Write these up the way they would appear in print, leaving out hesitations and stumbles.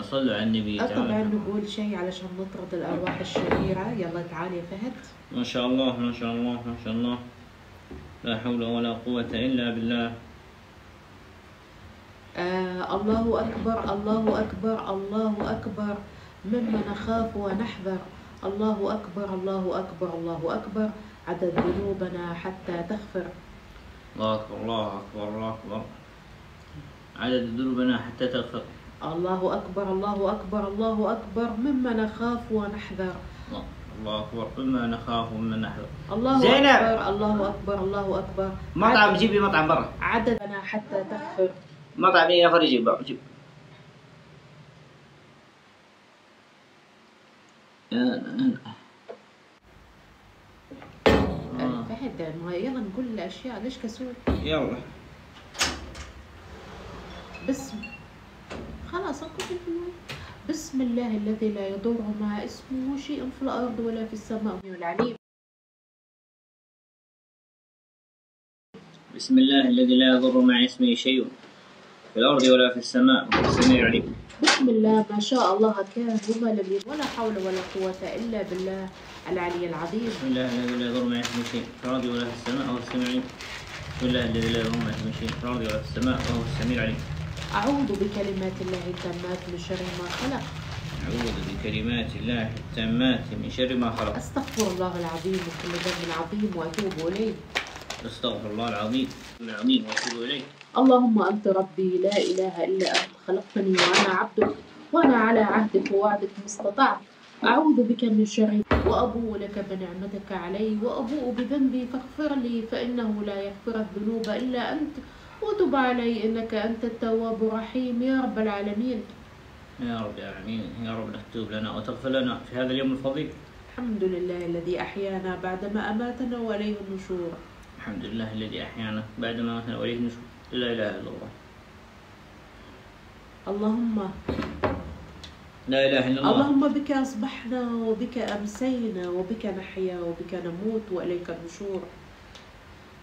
صلوا على النبي تعالى. طبعا نقول شيء علشان نطرد الأرواح الشريرة. يلا تعال يا فهد. ما شاء الله ما شاء الله ما شاء الله، لا حول ولا قوة إلا بالله. الله أكبر الله أكبر الله أكبر مما نخاف ونحذر. الله أكبر الله أكبر الله أكبر عدد ذنوبنا حتى تغفر. الله أكبر الله أكبر الله أكبر عدد ذنوبنا حتى تغفر. الله أكبر الله أكبر الله أكبر مما نخاف ونحذر. الله أكبر مما نخاف ومما نحذر. الله زينب. أكبر الله أكبر الله أكبر. مطعم، جيب لي مطعم برا. عددنا حتى تغفر. مطعم يا فريج، جيب برا جيب. فهد ما يلا نقول الأشياء ليش كسول. يلا خلاص أقول بسم الله الذي لا يضر مع اسمه شيء في الأرض ولا في السماء العليم. بسم الله الذي لا يضر مع اسمه شيء في الأرض ولا في السماء وهو السميع العليم. بسم الله ما شاء الله كان وما لم يكن ولا حول ولا قوة إلا بالله العلي العظيم. بسم الله الذي لا يضر مع اسمه شيء في الأرض ولا في السماء وهو السميع العليم. بسم الله الذي لا يضر مع اسمه شيء في الأرض ولا في السماء وهو السميع العليم. أعوذ بكلمات الله التامات من شر ما خلق. أعوذ بكلمات الله التامات من شر ما خلق. أستغفر الله العظيم من كل ذنب عظيم وأتوب إليه. أستغفر الله العظيم وأتوب إليه. اللهم أنت ربي لا إله إلا أنت خلقتني وأنا عبدك وأنا على عهدك ووعدك ما استطعت. أعوذ بك من شر وأبوء لك بنعمتك علي وأبوء بذنبي فاغفر لي فإنه لا يغفر الذنوب إلا أنت وتب علي إنك أنت التواب الرحيم يا رب العالمين. يا رب العالمين يا رب تتوب لنا وتغفر لنا في هذا اليوم الفضيل. الحمد لله الذي أحيانا بعدما أماتنا وإليه النشور. الحمد لله الذي أحيانا بعدما أماتنا وإليه النشور. لا إله إلا الله. اللهم لا إله إلا الله. اللهم بك أصبحنا وبك أمسينا وبك نحيا وبك نموت وإليك النشور.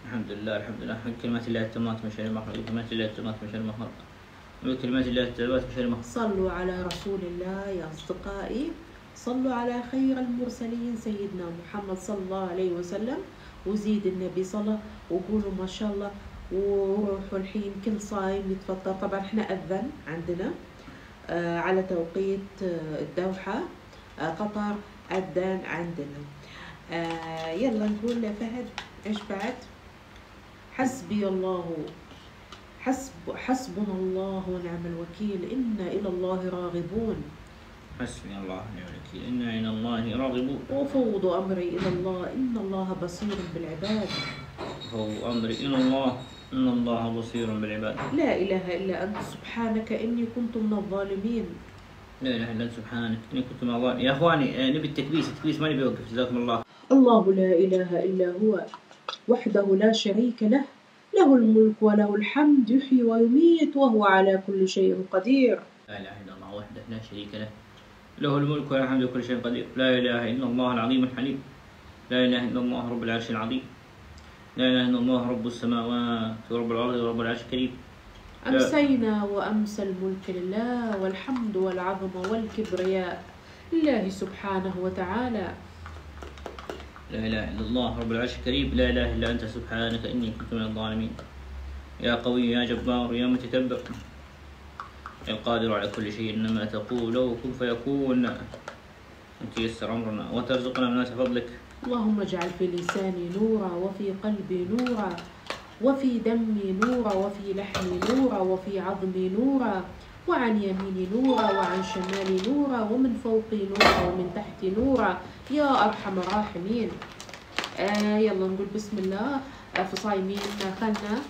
الحمد لله الحمد لله. كلمات الله التامات من شر ما خلق. كلمات الله التامات من شر ما خلق. كلمات الله التامات من شر ما خلق. صلوا على رسول الله يا أصدقائي. صلوا على خير المرسلين سيدنا محمد صلى الله عليه وسلم وزيد النبي صلى وقولوا ما شاء الله. وروحوا الحين كل صايم يتفطر. طبعا احنا أذن عندنا على توقيت الدوحة قطر أذن عندنا. يلا نقول لفهد ايش بعد؟ حسبي الله حسبنا الله ونعم الوكيل إنا إلى الله راغبون. حسبي الله ونعم الوكيل إنا إلى الله راغبون. وفوض أمري إلى الله إن الله بصير بالعباد. فوض أمري إلى الله إن الله بصير بالعباد. لا إله إلا أنت سبحانك إني كنت من الظالمين. لا إله إلا أنت سبحانك إني كنت من الظالمين. يا إخواني نبي التكبيس ما نبي يوقف. جزاكم الله. الله لا إله إلا هو وحده لا شريك له له الملك وله الحمد يحيي ويميت وهو على كل شيء قدير. لا إله إلا الله وحده لا شريك له له الملك وله الحمد كل شيء قدير. لا إله إلا الله العظيم الحليم. لا إله إلا الله رب العرش العظيم. لا إله إلا الله رب السماوات ورب الأرض ورب العرش الكريم. أمسينا وأمسى الملك لله والحمد والعظمة والكبرياء لله سبحانه وتعالى. لا إله إلا الله رب العرش الكريم. لا إله إلا أنت سبحانك إني كنت من الظالمين. يا قوي يا جبار يا متكبر يا القادر على كل شيء إنما تقول كن فيكون. أنت يسر أمرنا وترزقنا من فضلك. اللهم اجعل في لساني نورا وفي قلبي نورا وفي دمي نورا وفي لحمي نورا وفي عظمي نورا وعن يميني نورا وعن شمالي نورا ومن فوقي نورا ومن تحتي نورا يا أرحم الراحمين. يلا نقول بسم الله. في صايمين خلنا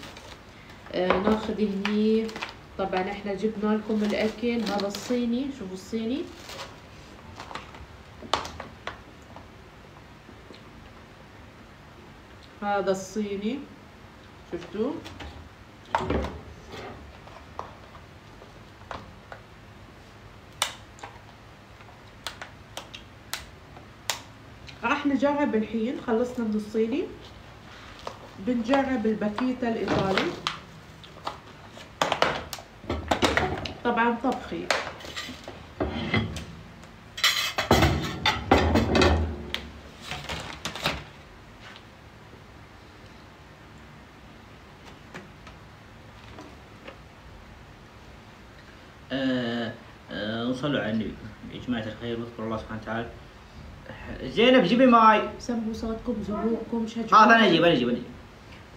ناخذ هني. طبعا احنا جبنا لكم الأكل. هذا الصيني. شوفوا الصيني. هذا الصيني شفتوا. راح نجرب الحين. خلصنا من الصيني بنجرب الباكيتا الإيطالي. طبعا طبخي وصلوا على النبي يا جماعة الخير واذكروا الله سبحانه وتعالى. زينب جيبي ماي. سموا صوتكم، زهوركم، خلاص شجعونا. أنا أجيب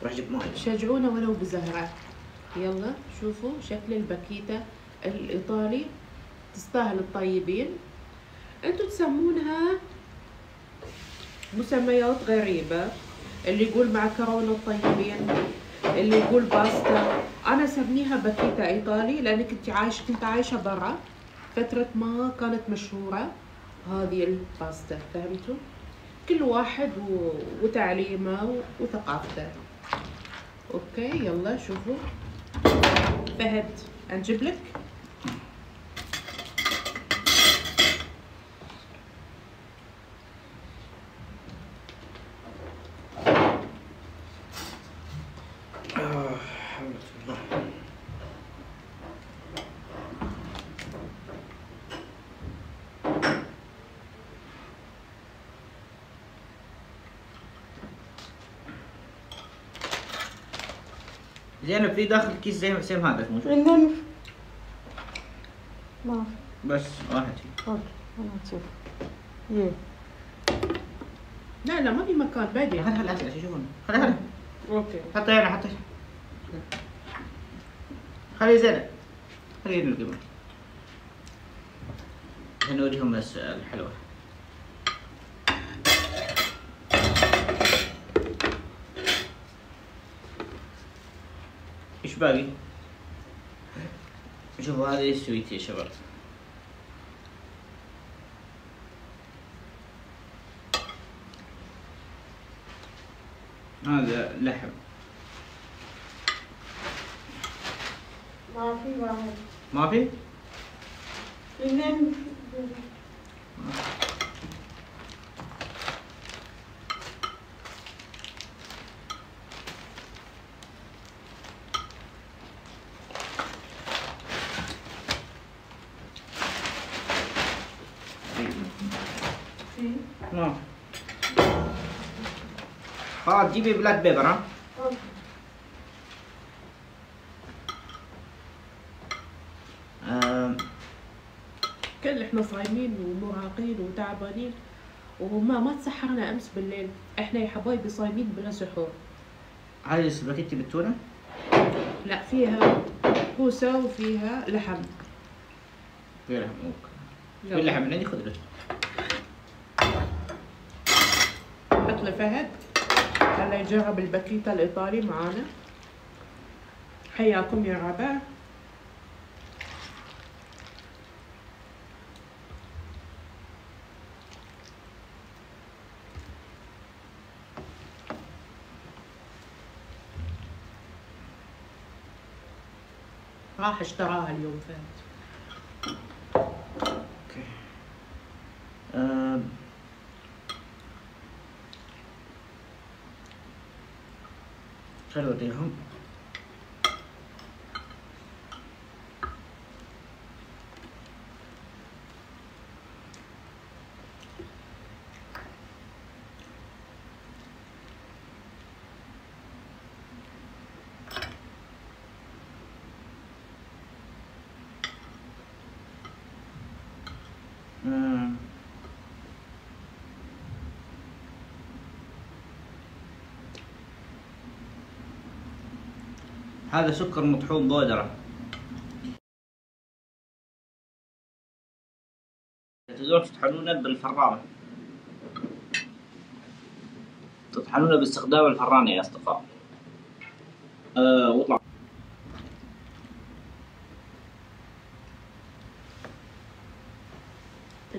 روح جيب ماي. شجعونا ولو بزهرة. يلا شوفوا شكل الباكيتا الإيطالي، تستاهل الطيبين. انتوا تسمونها مسميات غريبة، اللي يقول معكرونة الطيبين، اللي يقول باستا. أنا أسميها باكيتا إيطالي لأن كنت عايشة برا فترة ما كانت مشهورة هذه الباستا، فهمتوا؟ كل واحد وتعليمه وثقافته. أوكي يلا شوفوا. فهد أنجيب لك. زينب في داخل كيس زي سيم هذا موجود. عندنا ما بس واحد فيه. اوكي انا اشوف. يه لا ما في مكان باقي. هلا شوفون. هلا اوكي حطي هنا حطي. خلي زينب. خلي القمر. نوريهم بس الحلوة. ايش باقي؟ شوفوا هذه السويت يا شباب. هذا لحم. ما في واحد. ما في؟ اثنين. ما خلاص جيبي بلاك بيبر ها. اوكي. كل احنا صايمين ومرهقين وتعبانين وما تسحرنا امس بالليل. احنا يا حبايبي صايمين بلا سحور. هذه السباكيتي بالتونة؟ لا فيها كوسة وفيها لحم. في لحم اوكي. في لحم من عندي خذ له. حط لفهد هلا يجرب الباكيتا الإيطالي معانا. حياكم يا ربع. راح اشتراها اليوم فهد. اوكي. خلوا اوريهم. هذا سكر مطحون بودرة. تقدرون تطحنونه بالفرامة. تطحنونه باستخدام الفرانة يا أصدقاء. واطلع.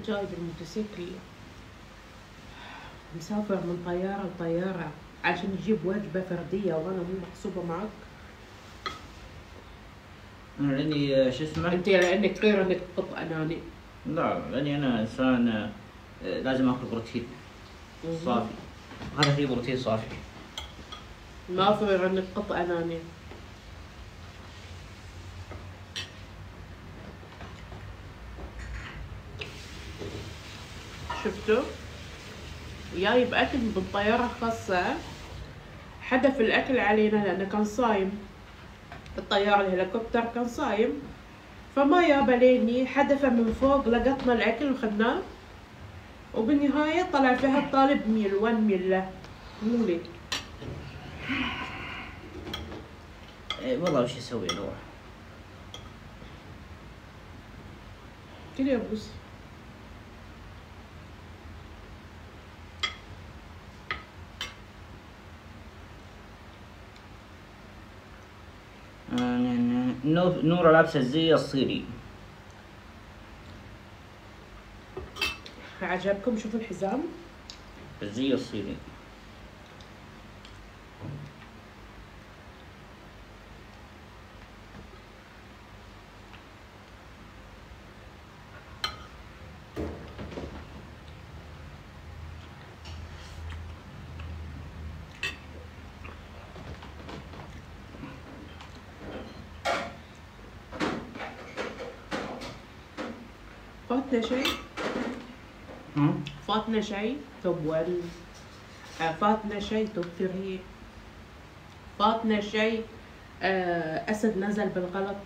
جايب الموتوسيكل مسافر من طيارة لطيارة عشان يجيب وجبة فردية وأنا مو محسوبة معك. أنا لأني شو اسمه؟ أنت لأنك غير إنك قط أناني. لا لأني أنا إنسان لازم آكل بروتين صافي. هذا فيه بروتين صافي. ما في غير إنك قط أناني. شفتوا؟ جايب أكل بالطيارة الخاصة. حدف الأكل علينا لأنه كان صايم. الطيارة الهليكوبتر كان صايم فما يابا ليني حدفه من فوق، لقطنا الاكل وخدناه، وبالنهاية طلع فيها الطالب ميل 1 ميل له مو لي. والله وش يسوي نور؟ كل يا بوسي. نورة لابسة الزي الصيني. عجبكم؟ شوفوا الحزام الزي الصيني. فاتنا شيء؟ فاتنا شيء؟ توب 1. فاتنا شيء توب 3. فاتنا شيء أسد نزل بالغلط.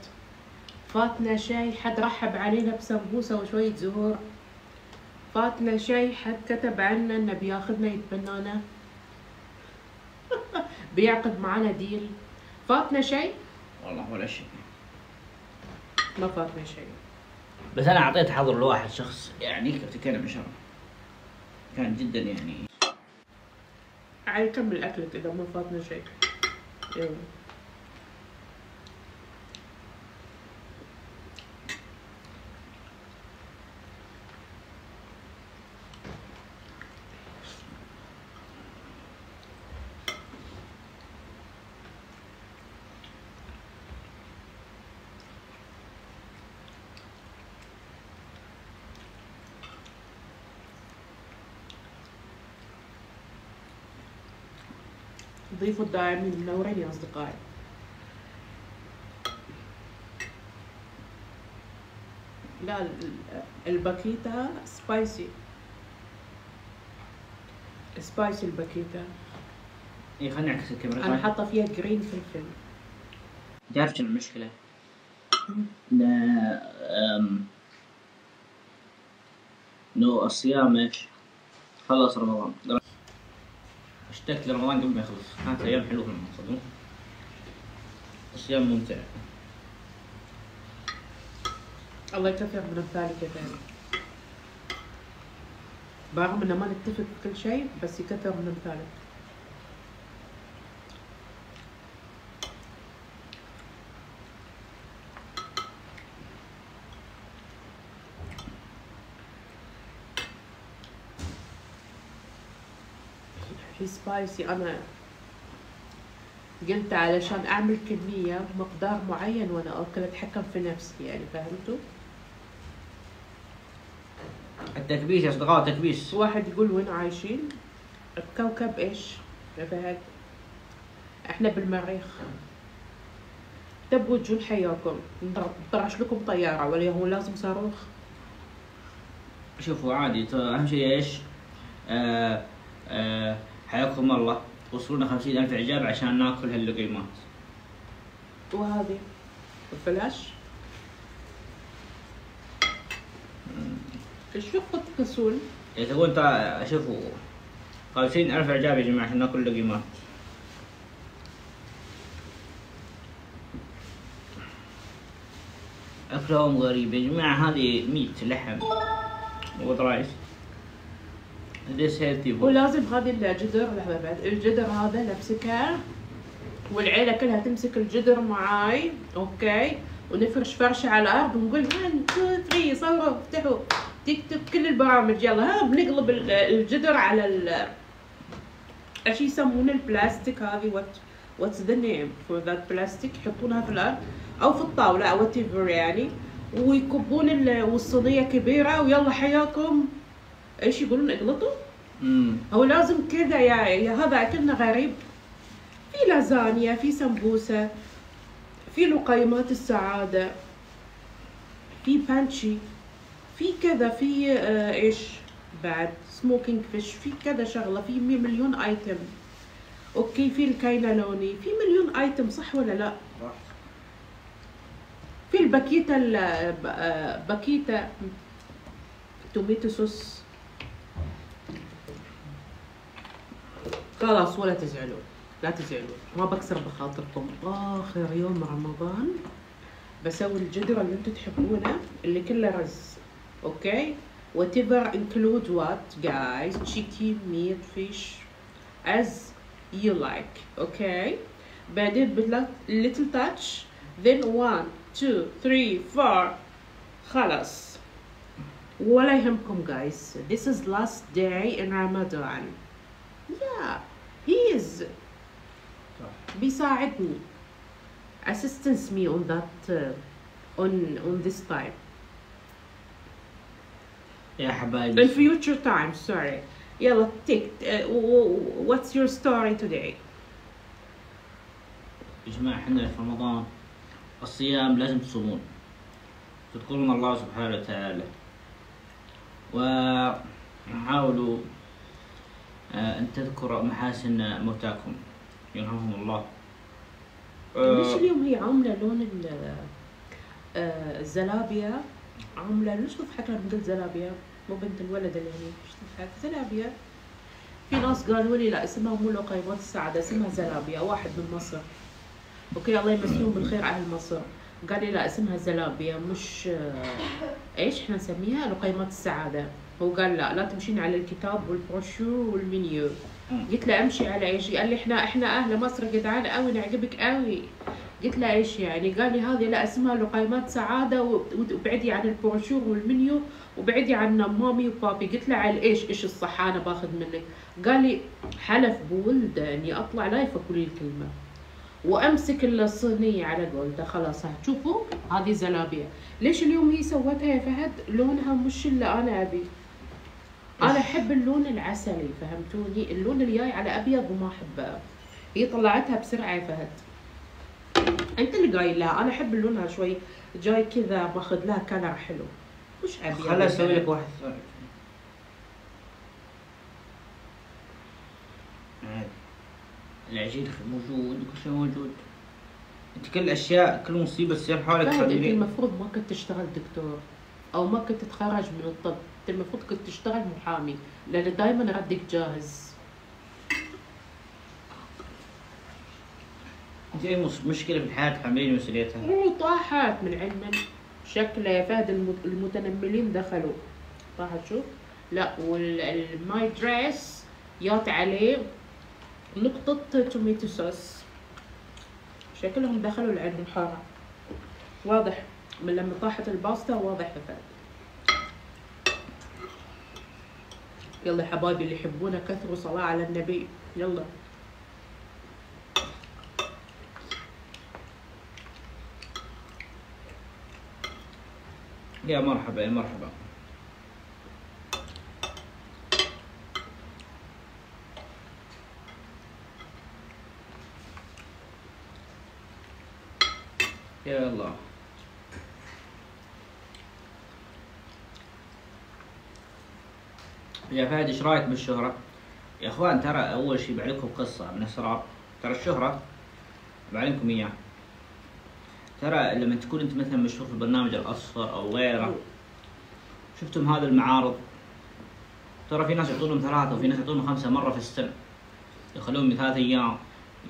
فاتنا شيء حد رحب علينا بسمبوسة وشوية زهور. فاتنا شيء حد كتب عنا إنه بياخذنا يتبنانا بيعقد معنا ديل. فاتنا شيء؟ والله ولا شيء. ما فاتنا شيء. بس انا اعطيت حظر لواحد شخص يعني كنت اتكلم بشرف، كان جدا يعني. عادي كمل اكلك اذا ما فاتنا شيء. يلا. ضيفوا الداعمين منورين يا أصدقائي. لا الباكيتا سبايسي. سبايسي الباكيتا. اي خليني اعكس الكاميرا. أنا حاطة فيها جرين فلفل. تعرف شنو المشكلة؟ انه الصيام ايش؟ خلص رمضان. اشتقت لرمضان قبل ما يخلص، كانت ايام حلوه المقصد. الصيام ممتع. الله يكثر من امثالك يا ثاني. برغم ان ما نتفق بكل شيء بس يكثر من امثالك. في سبايسي. انا قلت علشان اعمل كمية مقدار معين وانا اكل اتحكم في نفسي يعني، فهمتوا؟ التكبيس يا اصدقاء، تكبيس. واحد يقول وين عايشين؟ بكوكب ايش يا فهد؟ احنا بالمريخ. تبوا تجون حياكم، نطرش لكم طيارة ولا هو لازم صاروخ؟ شوفوا عادي، اهم شيء ايش؟ حياكم الله، وصلونا 50,000 اعجاب عشان ناكل هاللقيمات. وهذه الفلاش ايش في خط كسول؟ إذا تقول أنت شوفوا 50,000 إعجاب يا جماعة عشان ناكل لقيمات. أكلهم غريب يا جماعة، هذه ميت لحم ورايس. This healthy food. ولازم هذه الجدر، لحظة بعد، الجدر هذا نمسكها والعيلة كلها تمسك الجدر معاي، اوكي؟ ونفرش فرشة على الأرض ونقول 1 2 3 صوروا افتحوا تيك توك كل البرامج يلا. ها بنقلب الجدر على ايش يسمونه البلاستيك هذه، what's the name for that plastic، يحطونها في الأرض أو في الطاولة أو whatever يعني، ويكبون والصينية كبيرة ويلا حياكم. ايش يقولون اقلطوا؟ هو لازم كذا يا هذا اكلنا غريب. في لازانيا، في سمبوسة، في لقيمات السعادة، في بانشي، في كذا، في ايش بعد سموكينج فيش، في كذا شغلة، في مليون ايتم. اوكي في الكاينالوني، في مليون ايتم، صح ولا لا؟ في الباكيتا باكيتا توميتو صوص. خلاص ولا تزعلوا، لا تزعلوا، ما بكسر بخاطركم. اخر يوم رمضان بسوي الجدرة اللي انتم تحبونه اللي كله رز. اوكي، whatever include what guys, chicken, meat, fish as you like. اوكي، بعدين little touch then 1 2 3 4 خلاص. ولا يهمكم guys, this is last day in Ramadan. yeah, he is بيساعدني assistance me on that on this time يا حبايبي. in future time. sorry. يلا take what's your story today؟ يا جماعة احنا في رمضان الصيام لازم تصومون، تذكرون الله سبحانه وتعالى، وحاولوا أن تذكروا محاسن موتاكم يرحمهم الله. ليش اليوم هي عاملة لون الزلابية؟ عاملة ليش ضحكت لما قلت زلابية؟ مو بنت الولد اللي هني، ليش ضحكت؟ زلابية. في ناس قالوا لي لا اسمها مو لقيمات السعادة، اسمها زلابية. واحد من مصر، اوكي الله يمسيهم بالخير اهل مصر، قال لي لا اسمها زلابية مش ايش احنا نسميها لقيمات السعادة. هو قال لا تمشين على الكتاب والبروشور والمنيو. قلت له امشي على ايش؟ قال لي احنا اهل مصر جدعان قوي نعجبك قوي. قلت له ايش يعني؟ قال لي هذه لا اسمها لقيمات سعاده وابعدي عن البروشور والمنيو وابعدي عن مامي وبابي. قلت له على ايش الصح انا باخذ منك؟ قال لي حلف بولده اني اطلع لايف اقول الكلمه وامسك الصينيه على قولته. خلاص شوفوا هذه زلابيه. ليش اليوم هي سوتها يا فهد؟ لونها مش اللي انا ابي. انا احب اللون العسلي، فهمتوني؟ اللون اللي جاي على ابيض وما احبه. هي طلعتها بسرعه يا فهد، انت اللي قايل لها. انا احب لونها شوي جاي كذا باخذ لها كلر حلو، مش ابيض. خليني اسوي لك واحد ثاني. العجين موجود وكل شيء موجود، انت كل الاشياء كل مصيبه تصير حولك فهد انت تخليني. المفروض ما كنت تشتغل دكتور او ما كنت تتخرج من الطب، انت المفروض كنت تشتغل محامي لان دائما ردك جاهز. انت اي مشكله في الحياه تحملين مسؤوليتها؟ طاحت من علم شكله يا فهد. المتنملين دخلوا طاحت. شوف لا، والماي دريس جات عليه نقطة توميتو صوص، شكلهم دخلوا العين الحارة. واضح من لما طاحت الباستا، واضح يا فهد. يلا يا حبايبي اللي يحبونا كثروا صلاة على النبي. يلا يا مرحبا يا مرحبا. يا الله. يا فهد ايش رايك بالشهرة؟ يا اخوان ترى اول شي بعلمكم قصة من اسرار، ترى الشهرة بعلمكم اياه. ترى لما تكون انت مثلا مشهور في البرنامج الاصفر او غيره، شفتم هذا المعارض؟ ترى في ناس يعطونهم 3 وفي ناس يعطونهم 5 مرة في السنة، يخلوهم 3 ايام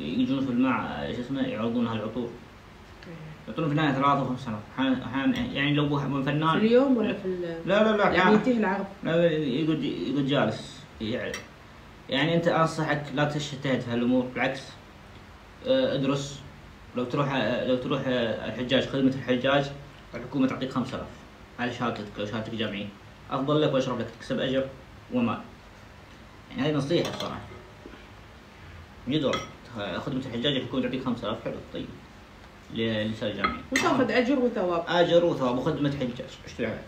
يجون في الماء ايش اسمه يعرضون هالعطور، يعطونهم في النهاية 3 و5 أحيانا. يعني لو فنان في اليوم ولا في لا يعني ينتهي العرض؟ لا يقعد جالس يعني انت انصحك لا تجتهد في هالامور، بالعكس ادرس. لو تروح الحجاج، خدمة الحجاج الحكومة تعطيك 5000 على شهادتك جامعية، افضل لك واشرف لك، تكسب اجر ومال. يعني هذه نصيحة بصراحة. يدور خدمة الحجاج الحكومة تعطيك 5000 حلو طيب للسنة الجامعية، وتاخذ اجر وثواب. اجر وثواب وخدمة حجاج. ايش تبي عليك؟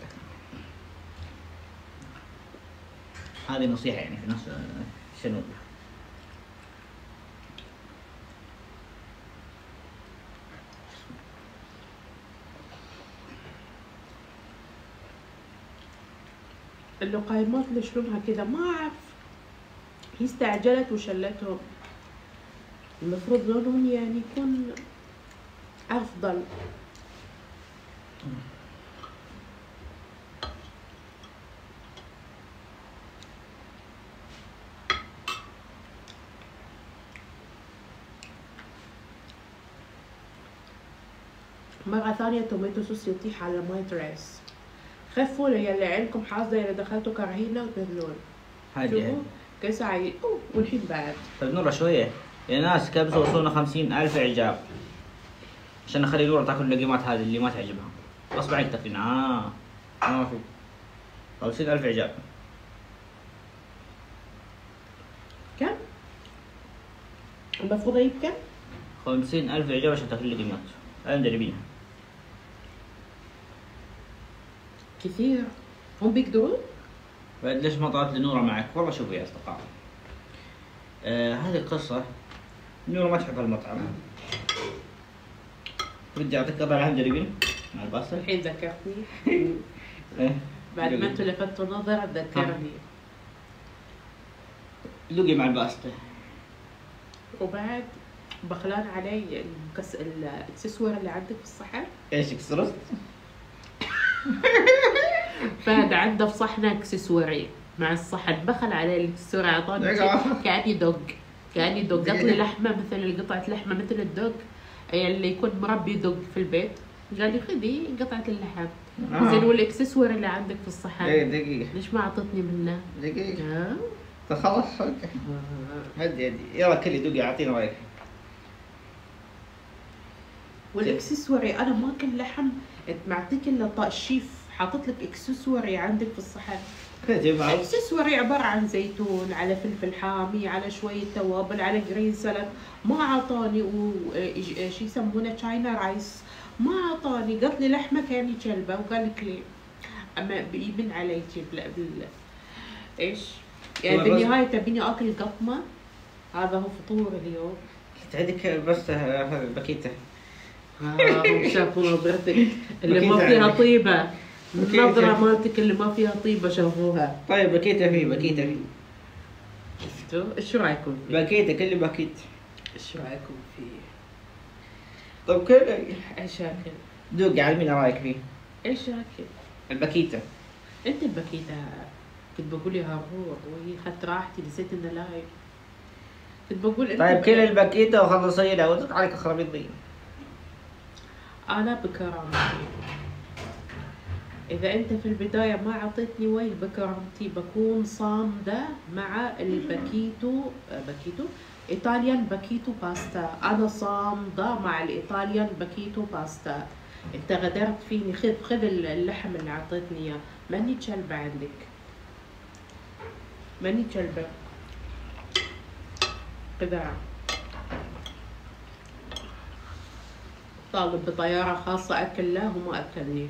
هذه نصيحة يعني في ناس شنو. اللقيمات ليش لونها كذا؟ ما اعرف، هي استعجلت وشلتهم. المفروض لونهم يعني يكون افضل. مرة ثانية توميتو صوص يطيح على ماي دريس. خفوا يلي عندكم حاظة يلي دخلتوا كارهينا وتنزلون. هادي شوفوا كسعي والحين بعد. طيب نورة شوية يا ناس، كبسوا وصلنا 50,000 إعجاب عشان نخلي نورة تاكل اللقيمات هذه اللي ما تعجبها. غصب عنك تاكلين ما في 50,000 إعجاب. كم؟ المفروض أجيب كم؟ 50,000 إعجاب عشان تاكل اللقيمات. أنا مجربينها. كثير. هم بيقدرون؟ بعد ليش ما طلعت لنورة معك؟ والله شوفوا يا أصدقاء، هذه القصة. نورة ما تحب المطعم. بدي أعطيك قطع لحم جريبين مع الباستا. الحين ذكرتني. إيه. بعد ما انتوا لفتوا نظر ذكرني. لقي مع الباستا. وبعد بخلان علي الاكسسوار اللي عندك في الصحن. ايش كسرت؟ فهد عنده في صحنه اكسسوارين مع الصحن، بخل عليه الاكسسوار، اعطاني كاني دوق، كاني دوق قطلي لحمه مثل قطعه لحمه مثل الدوق اللي يكون مربي دوق في البيت. قال لي خذي قطعه اللحم. زين والاكسسوار اللي عندك في الصحن دقيقة ليش ما اعطتني منه؟ دقيقة خلاص هدي يلا كلي دوقي اعطينا رايك. والاكسسواري انا ما اكل لحم، معطيك الا الشيف حاطط لك اكسسواري عندك في الصحن. اكسسواري عباره عن زيتون على فلفل حامي على شويه توابل على جرين سلad. ما اعطاني شو يسمونه تشاينا رايس، ما اعطاني قطلي لحمه كاني كلبه وقال لك لي اما بيبن علي ايش يعني بالنهايه تبيني اكل قطمه. هذا هو فطور اليوم. عندك بس هذا الباكيته. هم شافوا نظرتك اللي ما فيها طيبه، النظره مالتك اللي ما فيها طيبه شافوها. طيب باكيته فيه شفتوا؟ ايش رايكم فيه؟ باكيته كل باكيت. ايش رايكم فيه؟ طيب كل ايش اكل؟ دوقي علمينا رايك فيه. ايش اكل؟ الباكيته. انت الباكيته كنت بقول يا هارور وهي اخذت راحتي نسيت انه لايف. كنت بقول انت طيب كل الباكيته وخلصينا وزق عليك خرابيط. انا بكرامتي اذا انت في البدايه ما اعطيتني وجه بكرامتي بكون صامده مع الباكيتو ايطاليان باكيتو باستا. انا صامده مع الايطاليان باكيتو باستا. انت غدرت فيني. خذ اللحم اللي اعطيتني اياه. ماني كلبه عندك، ماني كلبه. خذها. طالب بطياره خاصه اكل له وما اكلني.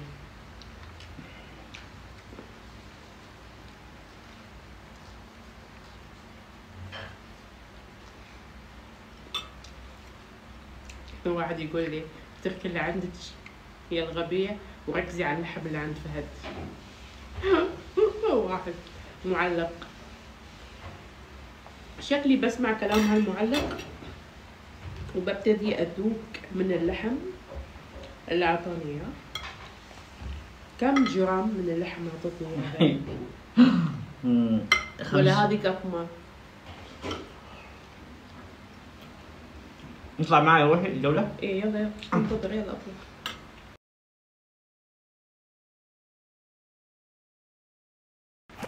واحد يقول لي تركي اللي عندك هي الغبية وركزي على اللحم اللي عند فهد. واحد معلق شكلي بسمع كلام هالمعلق وببتدي أذوق من اللحم اللي أعطاني إياه. كم جرام من اللحم أعطتني إياه؟ ولا هذه قطمة؟ نطلع معي روحي الجولة؟ ايه يلا انتظر يلا اطلع.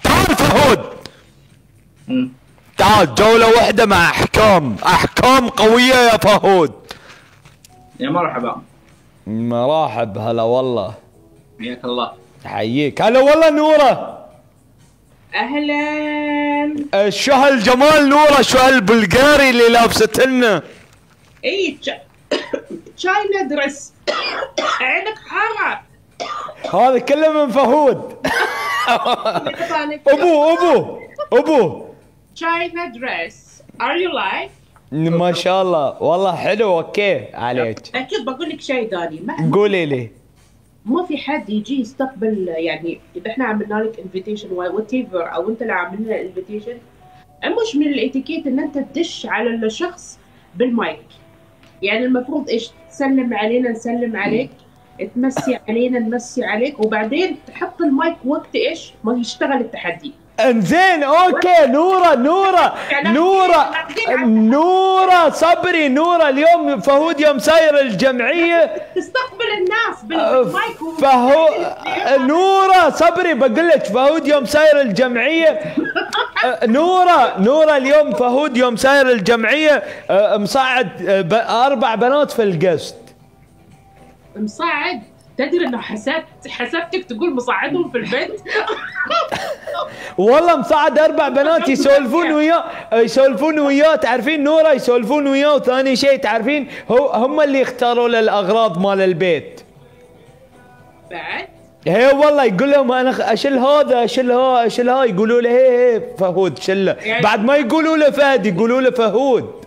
تعال فهود. تعال جولة واحدة مع احكام قوية يا فهود. يا مرحبا. مرحب هلا والله. حياك الله. حييك هلا والله نورة. اهلا. شو هالجمال نورة، شو هالبلغاري اللي لابسته لنا. اي تشاينا درس. عينك حارة. هذا كله من فهود. ابو تشاينا درس. ار يو لايك؟ ما شاء الله والله حلو. اوكي عليك. اكيد بقول لك شيء ثاني. قولي لي. ما في حد يجي يستقبل، يعني اذا احنا عملنا لك انفيتيشن وات ايفر او انت اللي عامل لنا انفيتيشن، مش من الاتيكيت ان انت تدش على الشخص بالمايك. يعني المفروض ايش؟ تسلم علينا نسلم عليك. تمسي علينا نمسي عليك، وبعدين تحط المايك وقت ايش ما يشتغل التحدي. انزين اوكي. نورة صبري. نورة اليوم فهود يوم ساير الجمعية تستقبل الناس بالمايك نورة صبري بقول لك فهود يوم ساير الجمعية. نورة اليوم فهود يوم ساير الجمعية مصعد 4 بنات في القسط. مصعد؟ تدري انه حسبتك تقول مصعدهم في البيت. والله مصعد 4 بنات يسولفون وياه تعرفين نورة يسولفون وياه. وثاني شيء تعرفين هم اللي يختاروا له الاغراض مال البيت بعد. هي والله يقول لهم انا اشيل هذا اشيل هاي يقولوا له هي فهود شله يعني بعد ما يقولوا له فهد يقولوا له فهود.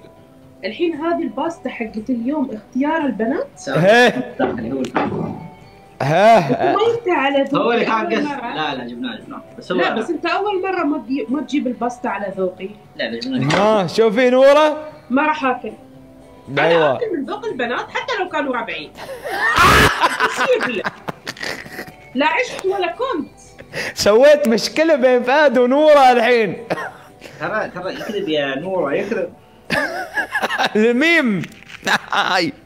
الحين هذه الباستا حقت اليوم اختيار البنات. ها ما انت على ذوقي. هو اللي كان قصد. لا جبناه بس هو لا بس انت اول مره ما تجيب الباستا على ذوقي. لا جبناه. شوفي نورة ما راح اكل. ايوه انا اكل من ذوق البنات حتى لو كانوا ربعين. لا عشت ولا كنت. سويت مشكلة بين فهد ونورة الحين. ترى يكذب يا نورة يكذب. الميم لا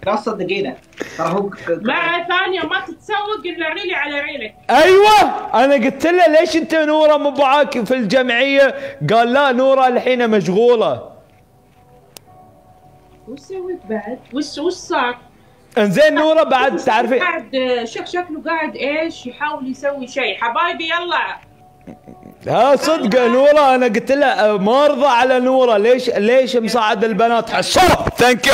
تصدقينه ترى هو مع ثانية ما تتسوق الا ريلي على ريلك. ايوه انا قلت له ليش انت نورة مو معاك في الجمعية؟ قال لا نورة الحين مشغولة. وش سويت بعد؟ وش صار؟ انزين نورة بعد تعرفي قاعد شكله قاعد ايش يحاول يسوي شيء. حبايبي يلا ها صدق نورة انا قلت له ما ارضى على نورة. ليش مصعد البنات؟ حصة ثانك يو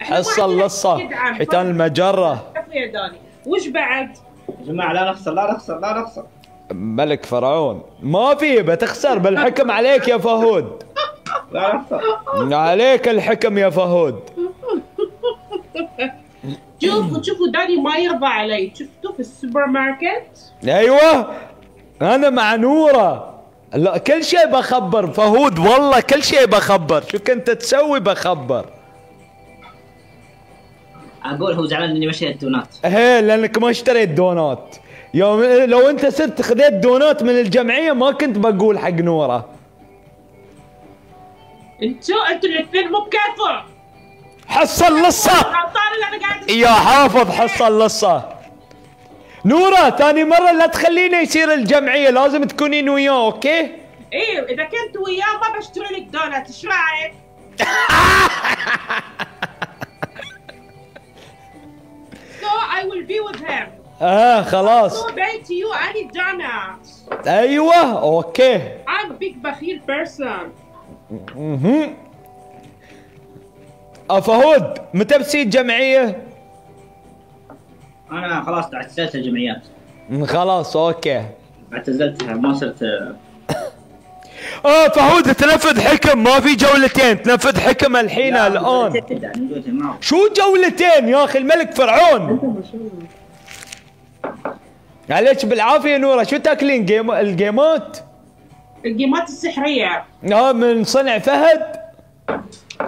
حصة اللصة حيتان المجرة. يا داني وش بعد؟ يا جماعة لا نخسر. ملك فرعون ما في بتخسر بالحكم عليك يا فهود. لا نخسر عليك الحكم يا فهود. شوفوا داني ما يرضى علي. شفتوا في السوبر ماركت. ايوه انا مع نورة. لا كل شيء بخبر فهود والله كل شيء بخبر. شو كنت تسوي بخبر. اقول هو زعلان اني مشيت الدونات. ايه لانك ما اشتريت دونات. يوم لو انت صرت خذيت دونات من الجمعية ما كنت بقول حق نورة. انتوا الاثنين مو بكفر. حصل لصة يا حافظ حصل لصة. نورة ثاني مرة لا تخلينا يصير الجمعية لازم تكونين وياه اوكي؟ ايه اذا كنت وياه ما بشتري لك دونات. ايش رايك؟ So I will be with him. خلاص. So bad to you I need donuts. ايوه اوكي. I'm a big بخيل person. فهود متى بتصير جمعية؟ انا خلاص اعتزلت الجمعيات. خلاص اوكي. اعتزلتها ما صرت. فهود تنفذ حكم ما في جولتين تنفذ حكم الحين الان. شو جولتين يا اخي الملك فرعون. عليك بالعافية نورة. شو تاكلين الجيمات السحرية من صنع فهد.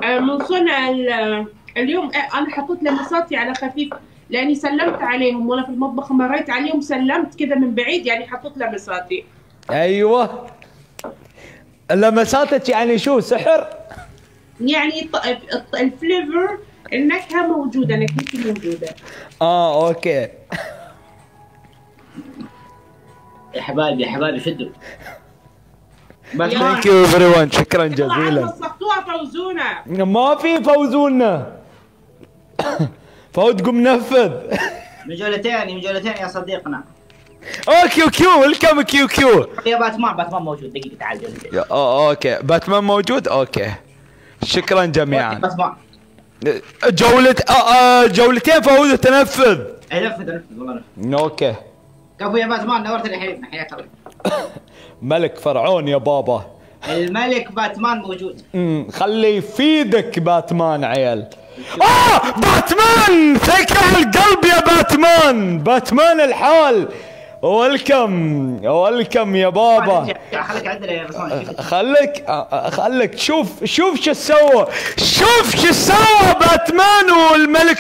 من صنع اليوم. انا حطيت لمساتي على خفيف لاني سلمت عليهم وانا في المطبخ مريت عليهم سلمت كذا من بعيد يعني حطيت لمساتي. ايوه لمساتك يعني شو سحر؟ يعني الفليفر النكهة موجودة نكهتي موجودة. اوكي يا حبايبي شدوا. ثانك يو ايفري ون شكرا جزيلا. وسختوها فوزونا. ما في فوزونا. فهود قم نفذ. من جولتين يا صديقنا. كيو ويلكم كيو. يا باتمان موجود دقيقة تعال جولتين. اوكي باتمان موجود اوكي. شكرا جميعا. باتمان جولتين فهود تنفذ. نفذ والله نفذ. اوكي كفو يا باتمان نورت لي حبيبنا حياك الله. ملك فرعون يا بابا. الملك باتمان موجود. خلي يفيدك باتمان عيال. باتمان ثقة القلب يا باتمان الحال. ويلكم يا بابا. خليك عندنا يا باتمان. خليك شوف شو سوى باتمان والملك